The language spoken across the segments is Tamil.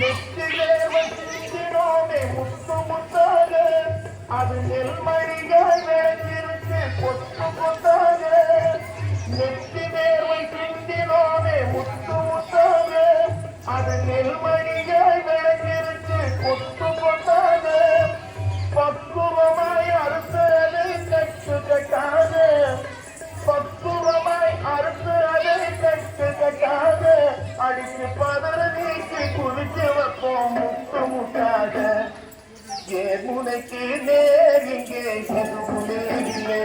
நெற்றிலே வச்சினோமே முத்து முத்தாக அது நெல்மணிகள் விளைஞ்சிருக்கு கொத்து கொத்தாக நெற்றி நேர்வை சிந்தினோமே முத்து முத்தாக அது நெல்மணிகள் விளைஞ்சிருக்கு கொத்து கொத்தாக பக்குவமாய் அறுத்ததை கட்டு கட்டாக பக்குவமாய் அறுத்து அதை கட்டு கட்டாக அடிச்சு பதற நீக்கி குளிச்சு வைப்போம் முத்து முட்டாக முனைக்கு நேரிங்கே எதுவுமே இல்லை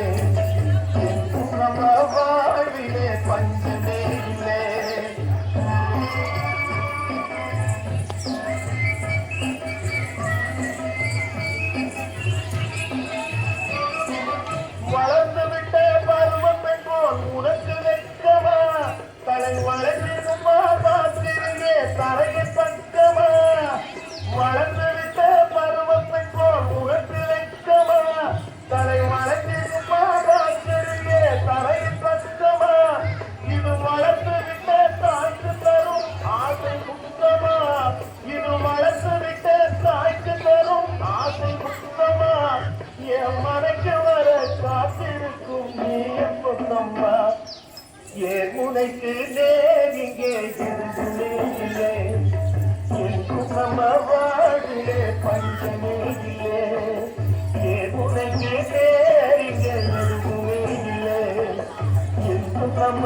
நம்ம வாழ்விலே பஞ்சமே இல்லை வளர்ந்து விட்ட பருவம் பெற்றோர் உனக்கு வெட்கமா தலை வளர்ச்சிருமா பார்த்திருங்கே தரையின் பக்கமா வளர்ந்து விட்ட பருவம் பெற்றோர் உனக்கு வெட்கமா தலை வளர்ச்சிருமா பார்த்திருங்கே தரையின் பக்கமா இது வளர்ந்து விட்ட தாய்க்கு தரும் ஆசை புத்தமா இது வளர்ந்து விட்ட தாய்க்கு தரும் ஆசை புத்தமா என் மனைக்கு வர காத்திருக்கும் நீ எப்பொத்தம்மா என் முனைக்கு நேரிங்கே எதுவுமே இல்லை எங்கும் நம்ம வாழிலே பஞ்சமே இல்லை என் முனைக்கு நேரிங்கே எதுவுமே இல்லை எங்கும் நம்ம